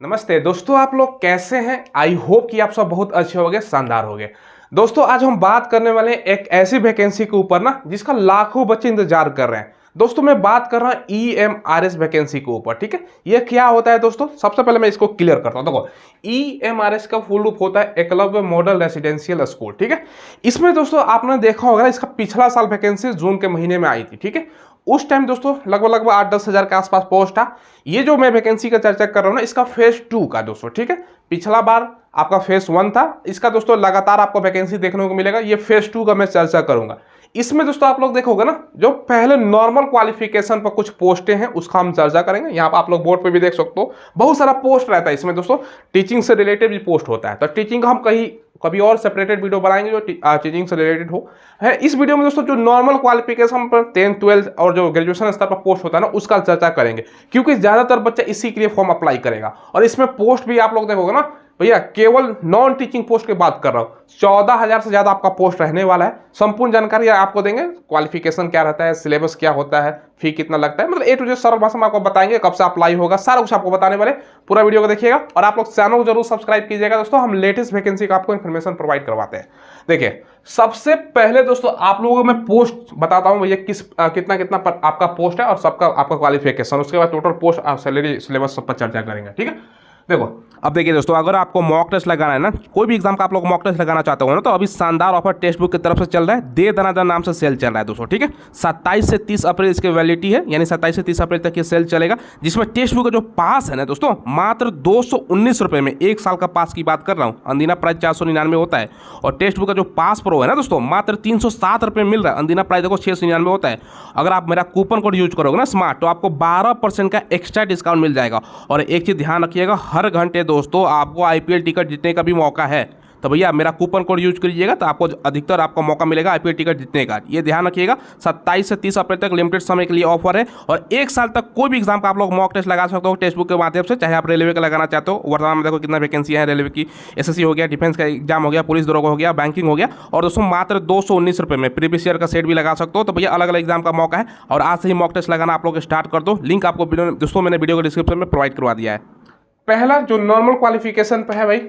नमस्ते दोस्तों, आप लोग कैसे हैं। आई होप कि आप सब बहुत अच्छे होंगे, शानदार होंगे। दोस्तों आज हम बात करने वाले हैं एक ऐसी वैकेंसी के ऊपर ना जिसका लाखों बच्चे इंतजार कर रहे हैं। दोस्तों मैं बात कर रहा हूं EMRS वैकेंसी के ऊपर। ठीक है, ये क्या होता है दोस्तों, सबसे पहले मैं इसको क्लियर करता हूं। देखो EMRS का फुल रूप होता है एकलव्य मॉडल रेसिडेंशियल स्कूल। ठीक है, इसमें दोस्तों आपने देखा होगा इसका पिछला साल वैकेंसी जून के महीने में आई थी। ठीक है, उस टाइम दोस्तों लगभग 8-10 हजार के आसपास पोस्ट था। ये जो मैं वैकेंसी का चर्चा कर रहा हूं ना, इसका फेज 2 का दोस्तों। ठीक है, पिछला बार आपका फेज 1 था, इसका दोस्तों लगातार आपको वैकेंसी देखने को मिलेगा। ये फेज 2 का मैं चर्चा करूंगा। इसमें दोस्तों आप लोग देखोगे ना, जो पहले नॉर्मल क्वालिफिकेशन पर कुछ पोस्टें हैं उसका हम चर्चा करेंगे। यहाँ पर आप लोग बोर्ड पे भी देख सकते हो, बहुत सारा पोस्ट रहता है इसमें दोस्तों। टीचिंग से रिलेटेड भी पोस्ट होता है, तो टीचिंग का हम कभी और सेपरेटेड वीडियो बनाएंगे जो टीचिंग से रिलेटेड हो। है इस वीडियो में दोस्तों जो नॉर्मल क्वालिफिकेशन पर 10th 12th और जो ग्रेजुएशन स्तर पर पोस्ट होता है ना, उसका चर्चा करेंगे, क्योंकि ज्यादातर बच्चा इसी के लिए फॉर्म अप्लाई करेगा। और इसमें पोस्ट भी आप लोग देखोगे ना भैया, केवल नॉन टीचिंग पोस्ट की बात कर रहा हूँ, 14,000 से ज्यादा आपका पोस्ट रहने वाला है। संपूर्ण जानकारी आपको देंगे, क्वालिफिकेशन क्या रहता है, सिलेबस क्या होता है, फी कितना लगता है, मतलब A to Z सरल भाषा में आपको बताएंगे, कब से अप्लाई होगा, सारा कुछ आपको बताने वाले। पूरा वीडियो को देखिएगा और आप लोग चैनल को जरूर सब्सक्राइब कीजिएगा दोस्तों। हम लेटेस्ट वैकेंसी का आपको इन्फॉर्मेशन प्रोवाइड करवाते हैं। देखिए सबसे पहले दोस्तों आप लोगों को मैं पोस्ट बताता हूं भैया, कितना कितना आपका पोस्ट है और सबका आपका क्वालिफिकेशन, उसके बाद टोटल पोस्ट, सैलरी, सिलेबस सब पर चर्चा करेंगे। ठीक है, देखो अब देखिए दोस्तों, अगर आपको मॉक टेस्ट लगाना है ना, कोई भी एग्जाम का आप लोग मॉक टेस्ट लगाना चाहते हो ना, तो अभी शानदार ऑफर टेक्स्ट बुक की तरफ से चल रहा है। दे दनादन नाम से सेल चल रहा है दोस्तों। ठीक है, 27 से 30 अप्रैल इसकी वैलिडिटी है, यानी 27 से 30 अप्रैल तक ये सेल चलेगा, जिसमें टेक्स्ट बुक का जो पास है ना दोस्तों, मात्र 219 रुपये में, एक साल का पास की बात कर रहा हूँ। अंदीना प्राइस 499 होता है, और टेक्स्ट बुक का जो पास प्रो है ना दोस्तों, मात्र 307 रुपये मिल रहा है। अंदीना प्राइस देखो 699 होता है। अगर आप मेरा कूपन कोड यूज करोगे ना स्मार्ट, तो आपको 12% का एक्स्ट्रा डिस्काउंट मिल जाएगा। और एक चीज ध्यान रखिएगा, हर घंटे दोस्तों आपको IPL टिकट जीतने का भी मौका है, तो भैया मेरा कूपन कोड यूज करिएगा, तो आपको अधिकतर आपको मौका मिलेगा IPL टिकट जीतने का। ये ध्यान रखिएगा, 27 से 30 अप्रैल तक लिमिटेड समय के लिए ऑफर है, और एक साल तक कोई भी एग्जाम का आप लोग मॉक टेस्ट लगा सकते हो टेक्स्ट बुक के माध्यम से, चाहे आप रेलवे का लगाना चाहते हो। वर्तमान में देखो कितना वैकेंसी है रेलवे की, SSC हो गया, डिफेंस का एग्जाम हो गया, पुलिस दरोगा हो गया, बैंकिंग हो गया, और दोस्तों मात्र 219 रुपये में प्रीवियस ईयर का सेट भी लगा सकते हो। तो भैया अलग अलग एग्जाम का मौका है, और आज से ही मॉक टेस्ट लगाना आप लोग स्टार्ट कर दो। लिंक आपको दोस्तों मैंने वीडियो को डिस्क्रिप्शन में प्रोवाइड करवा दिया है। पहला जो नॉर्मल क्वालिफिकेशन पे है भाई,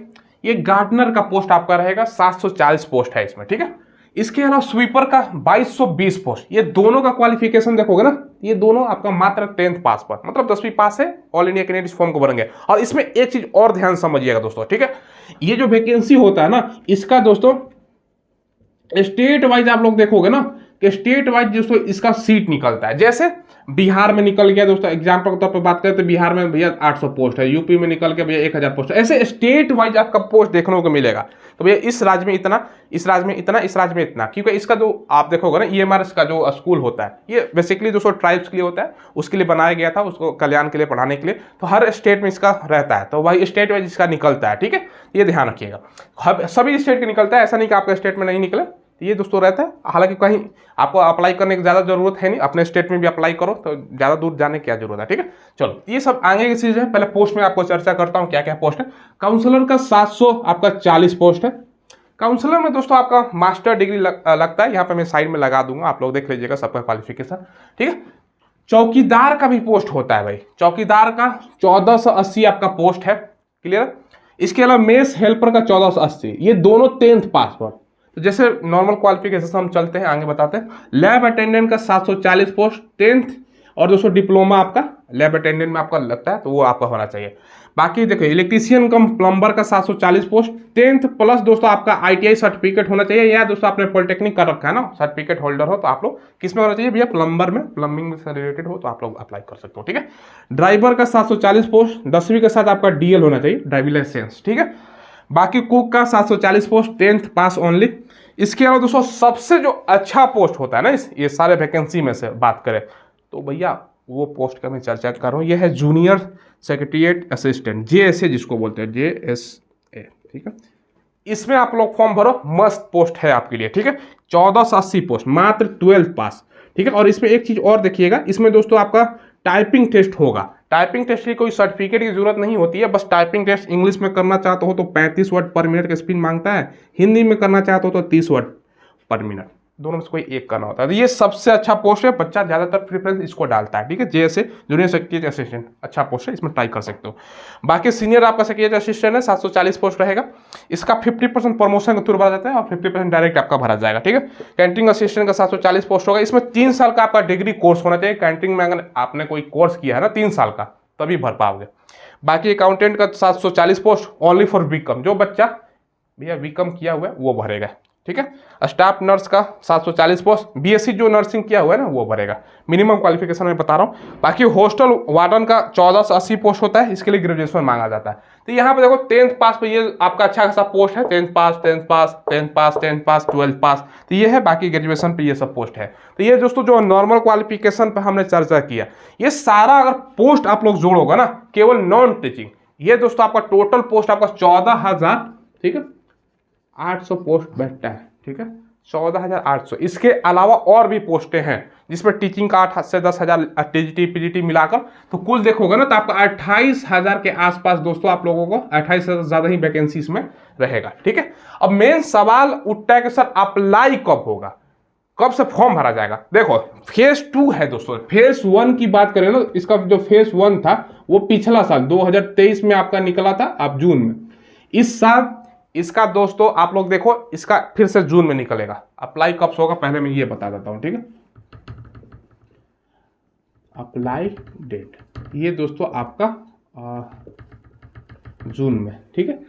ये गार्डनर का पोस्ट आपका रहेगा, 740 पोस्ट है इसमें। ठीक है, इसके अलावा स्वीपर का 2220 पोस्ट। ये दोनों का क्वालिफिकेशन देखोगे ना, ये दोनों आपका मात्र 10th पास पर, मतलब 10वीं पास है, ऑल इंडिया कैंडिडेट फॉर्म को भरेंगे। और इसमें एक चीज और ध्यान समझिएगा दोस्तों। ठीक है, ये जो वैकेंसी होता है ना, इसका दोस्तों स्टेट वाइज आप लोग देखोगे ना कि स्टेट वाइज दोस्तों इसका सीट निकलता है। जैसे बिहार में निकल गया दोस्तों, एग्जाम्पल के तौर पर बात करें तो बिहार में भैया 800 पोस्ट है, यूपी में निकल के भैया 1000 पोस्ट है। ऐसे स्टेट वाइज आपका पोस्ट देखने को मिलेगा, तो भैया इस राज्य में इतना, इस राज्य में इतना, इस राज्य में इतना। क्योंकि इसका जो आप देखोगे ना, EMRS का जो स्कूल होता है, ये बेसिकली दोस्तों ट्राइब्स के लिए होता है, उसके लिए बनाया गया था, उसको कल्याण के लिए, पढ़ाने के लिए। तो हर स्टेट में इसका रहता है, तो वही स्टेट वाइज इसका निकलता है। ठीक है, ये ध्यान रखिएगा, सभी स्टेट का निकलता है, ऐसा नहीं कि आपका स्टेट में नहीं निकले, ये दोस्तों रहता है। हालांकि कहीं आपको अप्लाई करने की ज़्यादा जरूरत है नहीं, अपने स्टेट में भी अप्लाई करो, तो ज़्यादा दूर जाने की क्या जरूरत है। ठीक है, चलो ये सब आगे की चीज़ है। पहले पोस्ट में आपको चर्चा करता हूँ क्या क्या पोस्ट है। काउंसलर का 740 पोस्ट है। काउंसलर में दोस्तों आपका मास्टर डिग्री लगता है, यहाँ पे मैं साइड में लगा दूंगा, आप लोग देख लीजिएगा सबका क्वालिफिकेशन। ठीक है, चौकीदार का भी पोस्ट होता है भाई, चौकीदार का 1480 आपका पोस्ट है। क्लियर, इसके अलावा मेस हेल्पर का 1480, ये दोनों 10th पास पर। तो जैसे नॉर्मल क्वालिफिकेशन हम चलते हैं आगे बताते हैं। लैब अटेंडेंट का 740 पोस्ट 10th, और दोस्तों डिप्लोमा आपका लैब अटेंडेंट में आपका लगता है, तो वो आपका होना चाहिए। बाकी देखो इलेक्ट्रीशियन कम प्लम्बर का 740 पोस्ट 10th प्लस दोस्तों आपका ITI सर्टिफिकेट होना चाहिए, या दोस्तों आपने पॉलिटेक्निक कर रखा है ना, सर्टिफिकेट होल्डर हो, तो आप लोग किस में होना चाहिए भैया, प्लम्बर में, प्लम्बिंग से रिलेटेड हो तो आप लोग अप्लाई कर सकते हो। ठीक है, ड्राइवर का 740 पोस्ट 10वीं के साथ आपका DL होना चाहिए, ड्राइविंग लाइसेंस। ठीक है, बाकी कुक का 740 पोस्ट 10th पास ओनली। इसके अलावा दोस्तों सबसे जो अच्छा पोस्ट होता है ना, ये सारे वैकेंसी में से बात करें तो भैया वो पोस्ट का मैं चर्चा कर रहा हूँ, ये है जूनियर सेक्रेटरिएट असिस्टेंट, JSA जिसको बोलते हैं, JSA। ठीक है, इसमें आप लोग फॉर्म भरो, मस्त पोस्ट है आपके लिए। ठीक है, 1480 पोस्ट, मात्र 12th पास। ठीक है, और इसमें एक चीज और देखिएगा, इसमें दोस्तों आपका टाइपिंग टेस्ट होगा। टाइपिंग टेस्ट की कोई सर्टिफिकेट की जरूरत नहीं होती है, बस टाइपिंग टेस्ट इंग्लिश में करना चाहते हो तो 35 वर्ड पर मिनट का स्पीड मांगता है, हिंदी में करना चाहते हो तो 30 वर्ड पर मिनट। दोनों में से कोई एक करना होता है। तो ये सबसे अच्छा पोस्ट है, बच्चा ज़्यादातर प्रेफरेंस इसको डालता है, ठीक है। जेएसए जूनियर सेक्रेटरी असिस्टेंट अच्छा पोस्ट है, इसमें ट्राई कर सकते हो। बाकी सीनियर आपका सेक्रेटरी असिस्टेंट है, 740 पोस्ट रहेगा। इसका 50% प्रमोशन के थ्रू भरा जाता है और 50% डायरेक्ट आपका भरा जाएगा, ठीक है। कैंटीन असिस्टेंट का 740 पोस्ट होगा। इसमें 3 साल का आपका डिग्री कोर्स होना चाहिए। कैंटीन में अगर आपने कोई कोर्स किया है ना 3 साल का, तभी भर पाओगे। बाकी अकाउंटेंट का 740 पोस्ट ओनली फॉर बीकॉम, जो बच्चा भैया बीकॉम किया हुआ है वो भरेगा, ठीक है। स्टाफ नर्स का 740 पोस्ट, बीएससी जो नर्सिंग किया हुआ है ना वो भरेगा। मिनिमम क्वालिफिकेशन मैं बता रहा हूँ। बाकी हॉस्टल वार्डन का 1480 पोस्ट होता है, इसके लिए ग्रेजुएशन मांगा जाता है। तो यहाँ पे देखो 10th पास पे ये आपका अच्छा खासा पोस्ट है, 10th पास 10th पास 10th पास 10th पास 12th पास, तो ये है। बाकी ग्रेजुएशन पे ये सब पोस्ट है। तो ये दोस्तों जो नॉर्मल क्वालिफिकेशन पे हमने चर्चा किया, ये सारा अगर पोस्ट आप लोग जोड़ोगे ना, केवल नॉन टीचिंग, ये दोस्तों आपका टोटल पोस्ट आपका 14,000, ठीक है, 800 पोस्ट बैठता है, ठीक है, 14,800। इसके अलावा और भी पोस्टें हैं जिसमें टीचिंग का 8 से 10,000 टीजीटी पीजीटी मिलाकर, तो कुल देखोगे ना तो आपका 28,000 के आसपास दोस्तों आप लोगों को 28 से ज़्यादा ही वैकेंसी इसमें रहेगा, ठीक है। अब मेन सवाल उठता है कि सर अप्लाई कब होगा, कब से फॉर्म भरा जाएगा। देखो फेज 2 है दोस्तों। फेज 1 की बात करें ना, इसका जो फेज 1 था वो पिछला साल 2023 में आपका निकला था, अब जून में। इस साल इसका दोस्तों आप लोग देखो, इसका फिर से जून में निकलेगा। अप्लाई कब से होगा पहले मैं ये बता देता हूं, ठीक है। अप्लाई डेट ये दोस्तों आपका जून में, ठीक है,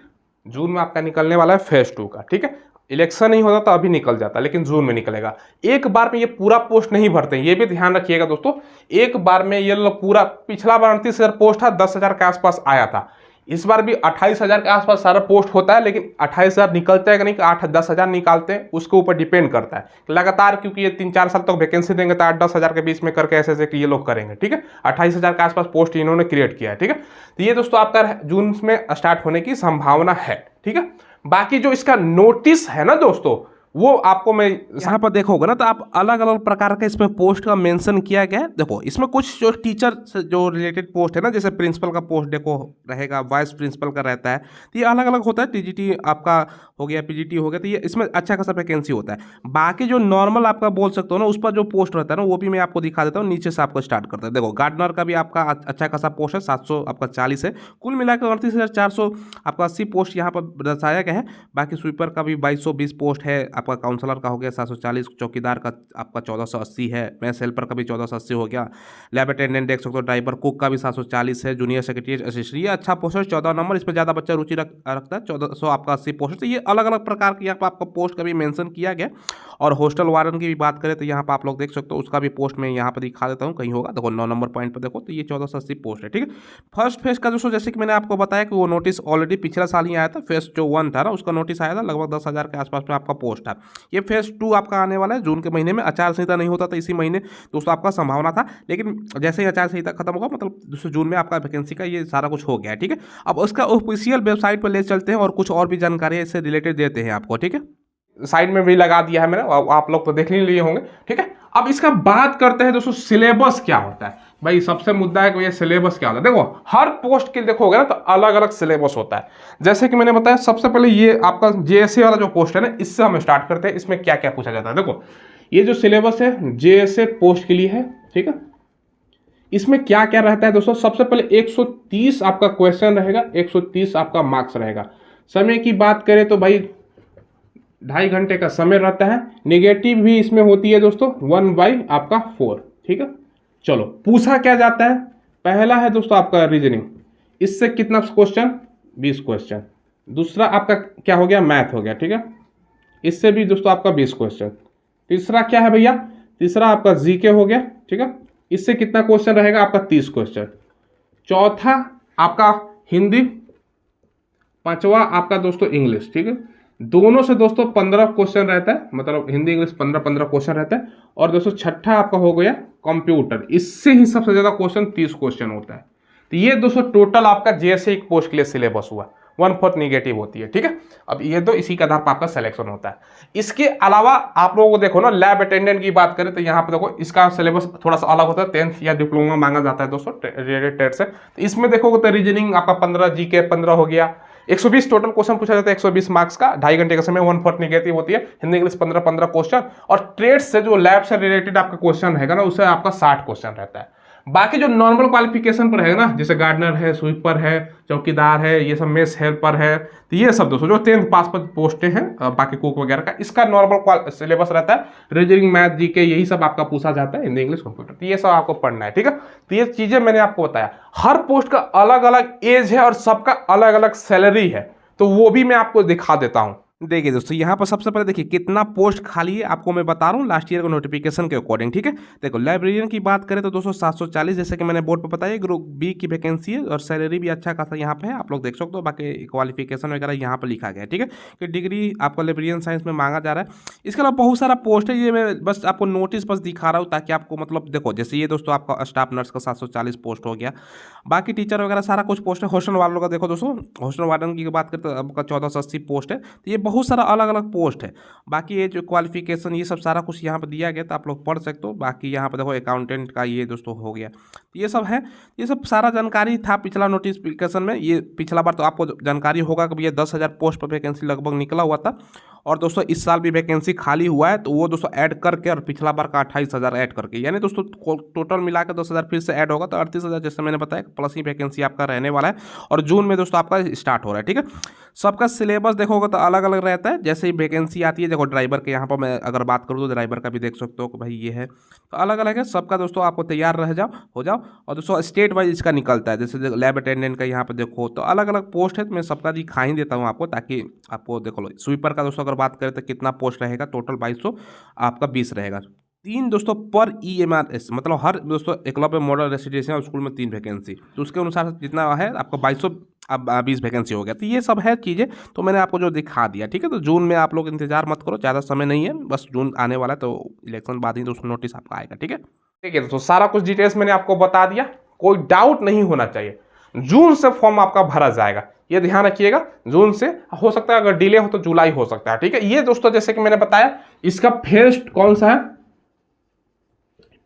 जून में आपका निकलने वाला है फेज 2 का, ठीक है। इलेक्शन नहीं होता तो अभी निकल जाता, लेकिन जून में निकलेगा। एक बार में ये पूरा पोस्ट नहीं भरते, ये भी ध्यान रखिएगा दोस्तों। एक बार में ये लोग पूरा, पिछला बार 29,000 पोस्ट था, 10,000 के आसपास आया था। इस बार भी 28,000 के आसपास सारा पोस्ट होता है, लेकिन 28,000 निकलता है कि नहीं, 8-10,000 निकालते हैं, उसके ऊपर डिपेंड करता है लगातार, क्योंकि ये 3-4 साल तक वैकेंसी देंगे तो 8-10,000 के बीच में करके ऐसे ऐसे ये लोग करेंगे, ठीक है। 28,000 के आसपास पोस्ट इन्होंने क्रिएट किया है, ठीक है। तो ये दोस्तों आपका जून में स्टार्ट होने की संभावना है, ठीक है। बाकी जो इसका नोटिस है ना दोस्तों, वो आपको मैं यहाँ पर देखोगे ना तो आप अलग अलग प्रकार का इसमें पोस्ट का मेंशन किया गया है। देखो इसमें कुछ जो टीचर से जो रिलेटेड पोस्ट है ना, जैसे प्रिंसिपल का पोस्ट देखो रहेगा, वाइस प्रिंसिपल का रहता है, तो ये अलग अलग होता है। टीजीटी आपका हो गया, पीजीटी हो गया, तो ये इसमें अच्छा खासा वैकेंसी होता है। बाकी जो नॉर्मल आपका बोल सकते हो ना, उस पर जो पोस्ट रहता है ना, वो भी मैं आपको दिखा देता हूँ। नीचे से आपको स्टार्ट करता है। देखो गार्डनर का भी आपका अच्छा खासा पोस्ट है, 700 आपका 40 है। कुल मिलाकर 38,400 आपका 80 पोस्ट यहाँ पर दर्शाया गया है। बाकी स्वीपर का भी 2220 पोस्ट है। आपका काउंसलर का हो गया 740, चौकीदार का आपका 1480 है, मैथ्स हेल्पर का भी 1480 हो गया, लैब अटेंडेंट देख सकते हो, ड्राइवर कुक का भी 740 है, जूनियर सेक्रेटरी असिस्टेंट, ये अच्छा पोस्ट है 14 नंबर। इसमें ज़्यादा बच्चा रुचि रखता है, 1400 आपका 80 पोस्ट। तो ये अलग अलग प्रकार की यहाँ पर आपका पोस्ट का भी मेंशन किया गया। और हॉस्टल वार्डन की भी बात करें तो यहाँ पर आप लोग देख सकते हो, उसका भी पोस्ट मैं यहाँ पर दिखा देता हूँ, कहीं होगा देखो 9 नंबर पॉइंट पर देखो, तो ये 1480 पोस्ट है, ठीक है। फर्स्ट फेज का दोस्तों जैसे कि मैंने आपको बताया कि वो नोटिस ऑलरेडी पिछला साल ही आया था। फेज जो 1 था ना, उसका नोटिस आया था, लगभग 10,000 के आसपास में आपका पोस्ट था। ये फेज 2 आपका आने वाला है जून के महीने में। आचार संहिता नहीं होता तो इसी महीने दोस्तों आपका संभावना था, लेकिन जैसे ही आचार संहिता खत्म होगा, मतलब दूसरे जून में आपका वैकेंसी का ये सारा कुछ हो गया है, ठीक है। अब उसका ऑफिशियल वेबसाइट पर ले चलते हैं और कुछ और भी जानकारी इससे रिलेटेड देते हैं आपको, ठीक है। साइड में भी लगा दिया है मैंने, आप लोग तो देख ही लिए होंगे, ठीक है। अब इसका बात करते हैं दोस्तों, सिलेबस क्या होता है। भाई सबसे मुद्दा है कि ये सिलेबस क्या होता है। देखो हर पोस्ट के देखोगे ना तो अलग अलग सिलेबस होता है। जैसे कि मैंने बताया, सबसे पहले ये आपका जेएसए वाला जो पोस्ट है ना, इससे हम स्टार्ट करते हैं। इसमें क्या क्या पूछा जाता है, देखो ये जो सिलेबस है जेएसए पोस्ट के लिए है, ठीक है। इसमें क्या क्या रहता है दोस्तों, सबसे पहले 130 आपका क्वेश्चन रहेगा, 130 आपका मार्क्स रहेगा। समय की बात करें तो भाई 2.5 घंटे का समय रहता है। नेगेटिव भी इसमें होती है दोस्तों 1/4, ठीक है। चलो पूछा क्या जाता है, पहला है दोस्तों आपका रीजनिंग, इससे कितना क्वेश्चन, 20 क्वेश्चन। दूसरा आपका क्या हो गया, मैथ हो गया, ठीक है, इससे भी दोस्तों आपका 20 क्वेश्चन। तीसरा क्या है भैया, तीसरा आपका जीके हो गया, ठीक है, इससे कितना क्वेश्चन रहेगा आपका 30 क्वेश्चन। चौथा आपका हिंदी, पांचवा आपका दोस्तों इंग्लिश, ठीक है। दोनों से दोस्तों 15 क्वेश्चन रहता है, मतलब हिंदी इंग्लिश 15-15 क्वेश्चन रहता है। और दोस्तों छठा आपका हो गया कंप्यूटर, इससे ही सबसे ज़्यादा क्वेश्चन 30 क्वेश्चन होता है। तो ये दोस्तों टोटल आपका जेएसए एक पोस्ट के लिए सिलेबस हुआ, 1/4 नेगेटिव होती है, ठीक है। अब ये तो इसी के आधार पर आपका सिलेक्शन होता है। इसके अलावा आप लोगों को देखो ना, लैब अटेंडेंट की बात करें तो यहाँ पे देखो इसका सिलेबस थोड़ा सा अलग होता है। 10th या डिप्लोमा मांगा जाता है दोस्तों रिलेटेड टेट से। तो इसमें देखोगे तो रीजनिंग आपका 15, जीके 15 हो गया, 120 टोटल क्वेश्चन पूछा जाता है, 120 मार्क्स का, 2.5 घंटे का समय, 1/4 निगेटिव होती है, हिंदी इंग्लिश 15 क्वेश्चन, और ट्रेड से जो लैब से रिलेटेड आपका क्वेश्चन रहेगा ना, उससे आपका 60 क्वेश्चन रहता है। बाकी जो नॉर्मल क्वालिफिकेशन पर है ना, जैसे गार्डनर है, स्वीपर है, चौकीदार है, ये सब मेस हेल्पर है, तो ये सब दोस्तों जो 10th पास पर पोस्टें हैं, बाकी कुक वगैरह का, इसका नॉर्मल सिलेबस रहता है। रीजनिंग, मैथ, जीके, यही सब आपका पूछा जाता है, हिंदी इंग्लिश कंप्यूटर, तो ये सब आपको पढ़ना है, ठीक है। तो ये चीजें मैंने आपको बताया। हर पोस्ट का अलग अलग एज है और सबका अलग अलग सैलरी है, तो वो भी मैं आपको दिखा देता हूं। देखिए दोस्तों, यहाँ पर सबसे पहले देखिए कितना पोस्ट खाली है, आपको मैं बता रहा हूँ लास्ट ईयर का नोटिफिकेशन के अकॉर्डिंग, ठीक है। देखो लाइब्रेरियन की बात करें तो दोस्तों 740, जैसे कि मैंने बोर्ड पर बताया, ग्रुप बी की वैकेंसी है, और सैलरी भी अच्छा खासा यहाँ पे है, आप लोग देख सकते हो। बाकी क्वालिफिकेशन वगैरह यहाँ पर लिखा गया है, ठीक है, कि डिग्री आपको लाइब्रेरियन साइंस में मांगा जा रहा है। इसके अलावा बहुत सारा पोस्ट है, ये मैं बस आपको नोटिस बस दिखा रहा हूँ, ताकि आपको मतलब देखो, जैसे ये दोस्तों आपका स्टाफ नर्स का 740 पोस्ट हो गया। बाकी टीचर वगैरह सारा कुछ पोस्ट है। हॉस्टल वालों का देखो दोस्तों, हॉस्टल वार्डन की बात करें तो आपका 1480 पोस्ट है। तो ये बहुत सारा अलग अलग पोस्ट है। बाकी ये जो क्वालिफिकेशन ये सब सारा कुछ यहाँ पर दिया गया, तो आप लोग पढ़ सकते हो। बाकी यहाँ पर देखो अकाउंटेंट का ये दोस्तों हो गया, ये सब है। ये सब सारा जानकारी था पिछला नोटिफिकेशन में। ये पिछला बार तो आपको जानकारी होगा कि ये 10,000 पोस्ट पर वैकेंसी लगभग निकला हुआ था, और दोस्तों इस साल भी वैकेंसी खाली हुआ है, तो वो दोस्तों ऐड करके, और पिछला बार का 28,000 ऐड करके, यानी दोस्तों टोटल मिला के 10,000 फिर से ऐड होगा, तो 38,000 जैसे मैंने बताया प्लस ही वैकेंसी आपका रहने वाला है। और जून में दोस्तों आपका स्टार्ट हो रहा है, ठीक है। सबका सिलेबस देखोगे तो अलग अलग रहता है। जैसे ही वैकेंसी आती है, देखो ड्राइवर के यहाँ पर मैं अगर बात करूँ तो ड्राइवर का भी देख सकते हो कि भाई ये है, तो अलग अलग है सबका दोस्तों। आपको तैयार रह जाओ, हो जाओ। और दोस्तों स्टेट वाइज इसका निकलता है, जैसे लैब अटेंडेंट का यहाँ पर देखो, तो अलग अलग पोस्ट है, तो मैं सबका दिखा ही देता हूँ आपको, ताकि आपको देखो लो। स्वीपर का दोस्तों अगर बात करें तो कितना पोस्ट रहेगा, टोटल 2200, आपका 20 रहेगा। 3 दोस्तों पर EMRS, मतलब हर दोस्तों एकलव्य मॉडल रेसिडेंशियल स्कूल में 3 वैकेंसी, तो उसके अनुसार जितना है आपका 2200, अब 20 वैकेंसी हो गया। तो ये सब है चीज़ें, तो मैंने आपको जो दिखा दिया, ठीक है। तो जून में आप लोग इंतजार मत करो, ज़्यादा समय नहीं है, बस जून आने वाला है, तो इलेक्शन बाद ही दोस्तों नोटिस आपका आएगा, ठीक है। ठीक है दोस्तों, सारा कुछ डिटेल्स मैंने आपको बता दिया, कोई डाउट नहीं होना चाहिए। जून से फॉर्म आपका भरा जाएगा, ये ध्यान रखिएगा। जून से हो सकता है, अगर डिले हो तो जुलाई हो सकता है, ठीक है। ये दोस्तों जैसे कि मैंने बताया, इसका फेज कौन सा है,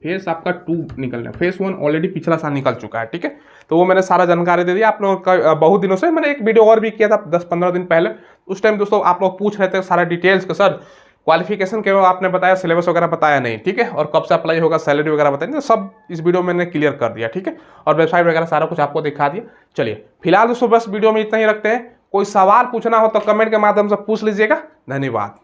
फेज आपका 2 निकलना है। फेज 1 ऑलरेडी पिछला साल निकल चुका है, ठीक है। तो वो मैंने सारा जानकारी दे दिया आप लोगों का। बहुत दिनों से मैंने एक वीडियो और भी किया था 10-15 दिन पहले, उस टाइम दोस्तों आप लोग पूछ रहे थे सारा डिटेल्स के, सर क्वालिफिकेशन के आपने बताया, सिलेबस वगैरह बताया नहीं, ठीक है, और कब से अप्लाई होगा, सैलरी वगैरह बताया, तो सब इस वीडियो में मैंने क्लियर कर दिया, ठीक है। और वेबसाइट वगैरह सारा कुछ आपको दिखा दिया। चलिए फिलहाल दोस्तों बस वीडियो में इतना ही रखते हैं। कोई सवाल पूछना हो तो कमेंट के माध्यम से पूछ लीजिएगा। धन्यवाद।